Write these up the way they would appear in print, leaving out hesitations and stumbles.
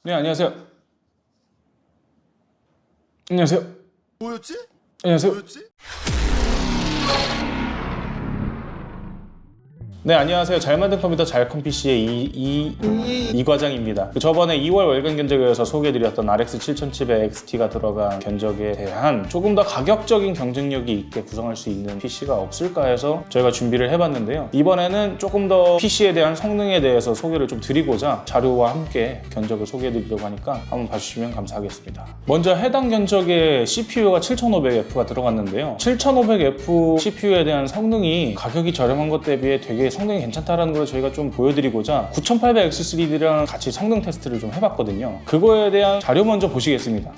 네, 안녕하세요. 안녕하세요. 뭐였지? 안녕하세요. 뭐였지? 네, 안녕하세요. 잘 만든 컴퓨터 잘컴 PC의 이 과장입니다. 저번에 2월 월간 견적에서 소개해드렸던 RX 7700 XT가 들어간 견적에 대한 조금 더 가격적인 경쟁력이 있게 구성할 수 있는 PC가 없을까 해서 저희가 준비를 해봤는데요. 이번에는 조금 더 PC에 대한 성능에 대해서 소개를 좀 드리고자 자료와 함께 견적을 소개해드리려고 하니까 한번 봐주시면 감사하겠습니다. 먼저 해당 견적에 CPU가 7500F가 들어갔는데요. 7500F CPU에 대한 성능이 가격이 저렴한 것 대비해 되게 성능이 괜찮다라는 걸 저희가 좀 보여드리고자 9800X3D랑 같이 성능 테스트를 좀 해봤거든요. 그거에 대한 자료 먼저 보시겠습니다.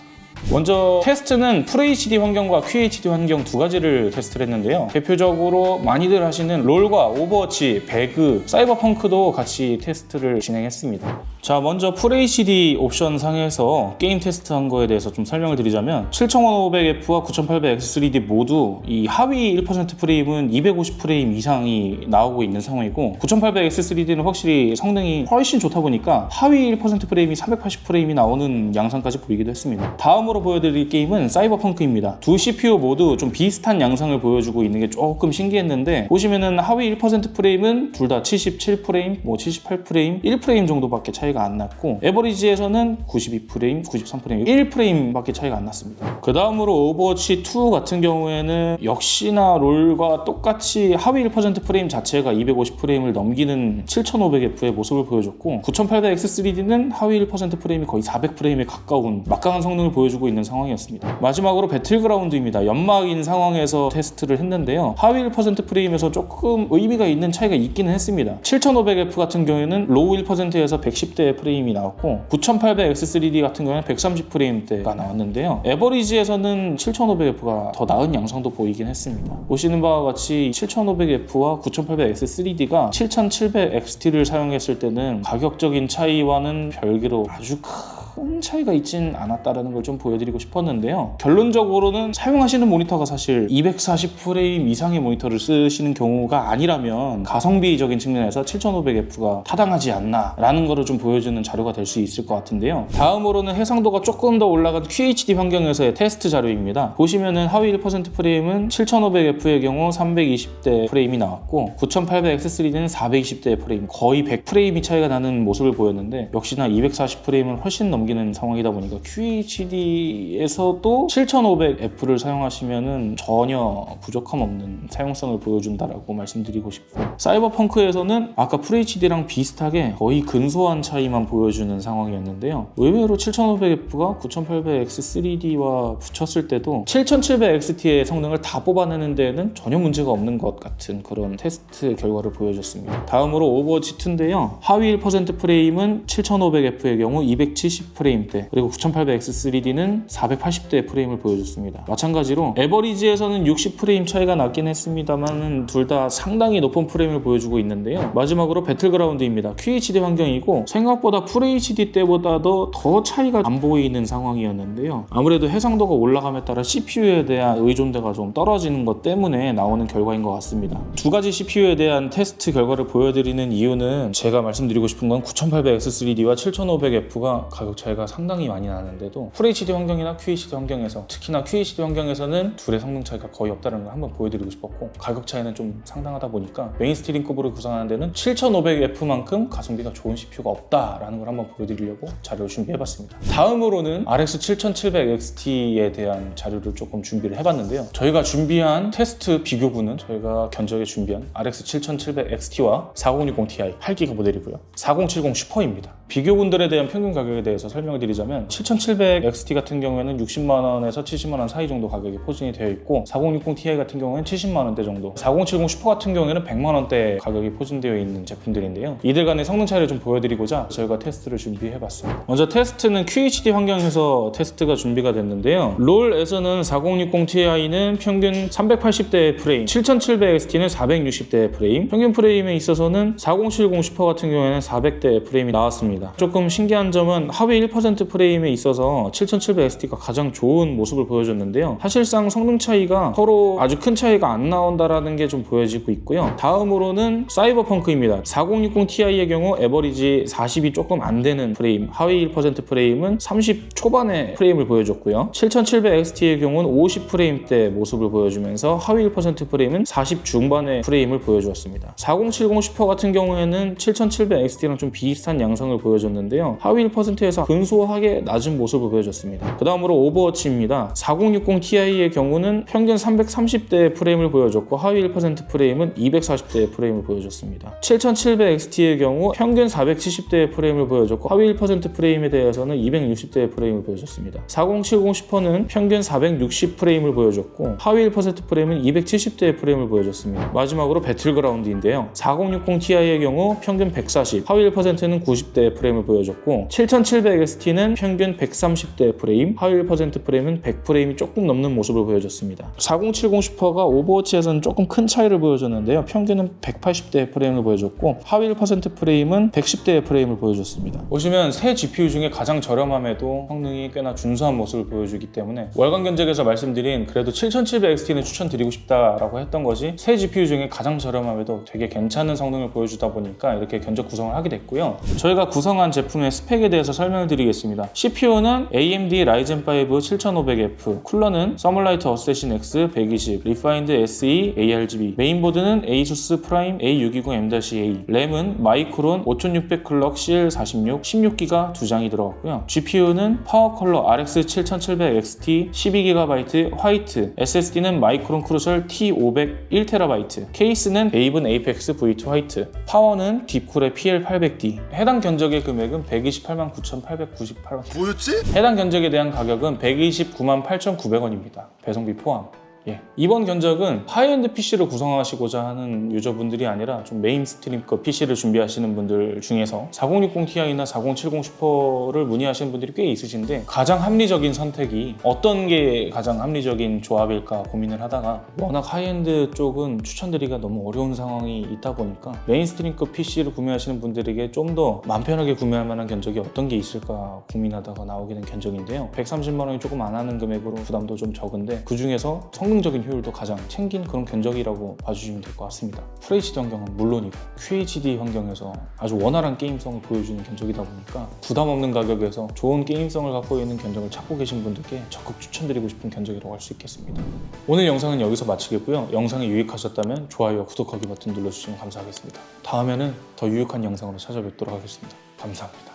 먼저 테스트는 FHD 환경과 QHD 환경 두 가지를 테스트를 했는데요. 대표적으로 많이들 하시는 롤과 오버워치, 배그, 사이버펑크도 같이 테스트를 진행했습니다. 자, 먼저 FHD 옵션 상에서 게임 테스트한 거에 대해서 좀 설명을 드리자면 7500F와 9800X3D 모두 이 하위 1% 프레임은 250프레임 이상이 나오고 있는 상황이고 9800X3D는 확실히 성능이 훨씬 좋다 보니까 하위 1% 프레임이 380프레임이 나오는 양상까지 보이기도 했습니다. 다음으로 보여드릴 게임은 사이버펑크입니다. 두 CPU 모두 좀 비슷한 양상을 보여주고 있는 게 조금 신기했는데 보시면은 하위 1% 프레임은 둘 다 77프레임, 78프레임, 1프레임 정도밖에 차이가 안 났고 에버리지에서는 92프레임, 93프레임, 1프레임밖에 차이가 안 났습니다. 그 다음으로 오버워치 2 같은 경우에는 역시나 롤과 똑같이 하위 1% 프레임 자체가 250프레임을 넘기는 7500F의 모습을 보여줬고 9800X3D는 하위 1% 프레임이 거의 400프레임에 가까운 막강한 성능을 보여주고 있는 상황이었습니다. 마지막으로 배틀그라운드입니다. 연막인 상황에서 테스트를 했는데요. 하위 1% 프레임에서 조금 의미가 있는 차이가 있기는 했습니다. 7500F 같은 경우에는 로우 1%에서 110대 프레임이 나왔고 9800X3D 같은 경우에는 130프레임대가 나왔는데요. 에버리지에서는 7500F가 더 나은 양상도 보이긴 했습니다. 보시는 바와 같이 7500F와 9800X3D가 7700XT를 사용했을 때는 가격적인 차이와는 별개로 아주 큰 차이가 있진 않았다는 걸 좀 보여드리고 싶었는데요. 결론적으로는 사용하시는 모니터가 사실 240프레임 이상의 모니터를 쓰시는 경우가 아니라면 가성비적인 측면에서 7500F가 타당하지 않나 라는 거를 좀 보여주는 자료가 될 수 있을 것 같은데요. 다음으로는 해상도가 조금 더 올라간 QHD 환경에서의 테스트 자료입니다. 보시면은 하위 1% 프레임은 7500F의 경우 320대 프레임이 나왔고 9800X3D는 420대 프레임, 거의 100프레임이 차이가 나는 모습을 보였는데 역시나 240프레임을 훨씬 넘기는 상황이다 보니까 QHD에서도 7500F를 사용하시면은 전혀 부족함 없는 사용성을 보여준다라고 말씀드리고 싶고 사이버펑크에서는 아까 FHD랑 비슷하게 거의 근소한 차이만 보여주는 상황이었는데요. 의외로 7500F가 9800X3D와 붙였을 때도 7700XT의 성능을 다 뽑아내는 데에는 전혀 문제가 없는 것 같은 그런 테스트 결과를 보여줬습니다. 다음으로 오버워치 2인데요. 하위 1% 프레임은 7500F의 경우 270프레임대 그리고 9800X3D는 480대 프레임을 보여줬습니다. 마찬가지로 에버리지에서는 60프레임 차이가 났긴 했습니다만 둘 다 상당히 높은 프레임을 보여주고 있는데요. 마지막으로 배틀그라운드입니다. QHD 환경이고 생각보다 FHD 때보다도 더 차이가 안 보이는 상황이었는데요. 아무래도 해상도가 올라감에 따라 CPU에 대한 의존도가 좀 떨어지는 것 때문에 나오는 결과인 것 같습니다. 두 가지 CPU에 대한 테스트 결과를 보여드리는 이유는 제가 말씀드리고 싶은 건 9800X3D와 7500F가 가격 차이가 상당히 많이 나는데도 FHD 환경이나 QHD 환경에서 특히나 QHD 환경에서는 둘의 성능 차이가 거의 없다는 걸 한번 보여드리고 싶었고 가격 차이는 좀 상당하다 보니까 메인스트림급으로 구성하는 데는 7500F만큼 가성비가 좋은 CPU가 없다라는 걸 한번 보여드리려고 자료를 준비해봤습니다. 다음으로는 RX 7700XT에 대한 자료를 조금 준비를 해봤는데요. 저희가 준비한 테스트 비교군은 저희가 견적에 준비한 RX 7700XT와 4060ti 8기가 모델이고요. 4070 슈퍼입니다. 비교군들에 대한 평균 가격에 대해서 설명을 드리자면 7700XT 같은 경우에는 60만원에서 70만원 사이 정도 가격이 포진이 되어 있고 4060ti 같은 경우에는 70만원대 정도 4070 슈퍼 같은 경우에는 100만원대 가격이 포진되어 있는 제품들인데요. 이들 간의 성능 차이를 좀 보여드리고자 저희가 테스트를 준비해봤습니다. 먼저 테스트는 QHD 환경에서 테스트가 준비가 됐는데요. 롤에서는 4060ti는 평균 380대 프레임 7700XT는 460대 프레임 평균 프레임에 있어서는 4070 슈퍼 같은 경우에는 400대 프레임이 나왔습니다. 조금 신기한 점은 하위 하위 1% 프레임에 있어서 7700XT가 가장 좋은 모습을 보여줬는데요. 사실상 성능 차이가 서로 아주 큰 차이가 안 나온다라는 게 좀 보여지고 있고요. 다음으로는 사이버펑크입니다. 4060 Ti의 경우 에버리지 40이 조금 안 되는 프레임, 하위 1% 프레임은 30 초반의 프레임을 보여줬고요. 7700XT의 경우는 50 프레임대 모습을 보여주면서 하위 1% 프레임은 40 중반의 프레임을 보여주었습니다. 4070 슈퍼 같은 경우에는 7700XT랑 좀 비슷한 양상을 보여줬는데요. 하위 1%에서 근소하게 낮은 모습을 보여줬습니다. 그 다음으로 오버워치입니다. 4060 Ti의 경우는 평균 330대의 프레임을 보여줬고 하위 1% 프레임은 240대의 프레임을 보여줬습니다. 7700XT의 경우 평균 470대의 프레임을 보여줬고 하위 1% 프레임에 대해서는 260대의 프레임을 보여줬습니다. 4070 슈퍼는 평균 460 프레임을 보여줬고 하위 1% 프레임은 270대의 프레임을 보여줬습니다. 마지막으로 배틀그라운드인데요. 4060 Ti의 경우 평균 140, 하위 1%는 90대의 프레임을 보여줬고 7700XT는 평균 130대의 프레임, 하위 1% 프레임은 100프레임이 조금 넘는 모습을 보여줬습니다. 4070 슈퍼가 오버워치에서는 조금 큰 차이를 보여줬는데요. 평균은 180대의 프레임을 보여줬고 하위 1% 프레임은 110대의 프레임을 보여줬습니다. 보시면 새 GPU 중에 가장 저렴함에도 성능이 꽤나 준수한 모습을 보여주기 때문에 월간 견적에서 말씀드린 그래도 7700XT는 추천드리고 싶다라고 했던 것이 새 GPU 중에 가장 저렴함에도 되게 괜찮은 성능을 보여주다 보니까 이렇게 견적 구성을 하게 됐고요. 저희가 구성한 제품의 스펙에 대해서 설명을 드리겠습니다. CPU는 AMD Ryzen 5 7500F, 쿨러는 서멀라이트 어세신 X 120, 리파인드 SE ARGB, 메인보드는 ASUS 프라임 A620M-A, 램은 마이크론 5600 클럭 CL46, 16기가 2장이 들어갔고요. GPU는 파워컬러 RX 7700XT 12GB 화이트, SSD는 마이크론 크루셜 T500 1TB, 케이스는 베이븐 에이펙스 V2 화이트, 파워는 딥쿨의 PL800D. 해당 견적의 금액은 128,9,898원. 뭐였지? 해당 견적에 대한 가격은 1,298,900원입니다. 배송비 포함. 이번 견적은 하이엔드 PC를 구성하시고자 하는 유저분들이 아니라 좀 메인스트림급 PC를 준비하시는 분들 중에서 4060 Ti나 4070 슈퍼를 문의하시는 분들이 꽤 있으신데 가장 합리적인 선택이 어떤 게 가장 합리적인 조합일까 고민을 하다가 워낙 하이엔드 쪽은 추천드리기가 너무 어려운 상황이 있다 보니까 메인스트림급 PC를 구매하시는 분들에게 좀 더 마음 편하게 구매할 만한 견적이 어떤 게 있을까 고민하다가 나오게 된 견적인데요. 130만 원이 조금 안 하는 금액으로 부담도 좀 적은데 그 중에서 성능적인 효율도 가장 챙긴 그런 견적이라고 봐주시면 될 것 같습니다. FHD 환경은 물론이고 QHD 환경에서 아주 원활한 게임성을 보여주는 견적이다 보니까 부담 없는 가격에서 좋은 게임성을 갖고 있는 견적을 찾고 계신 분들께 적극 추천드리고 싶은 견적이라고 할 수 있겠습니다. 오늘 영상은 여기서 마치겠고요. 영상이 유익하셨다면 좋아요와 구독하기 버튼 눌러주시면 감사하겠습니다. 다음에는 더 유익한 영상으로 찾아뵙도록 하겠습니다. 감사합니다.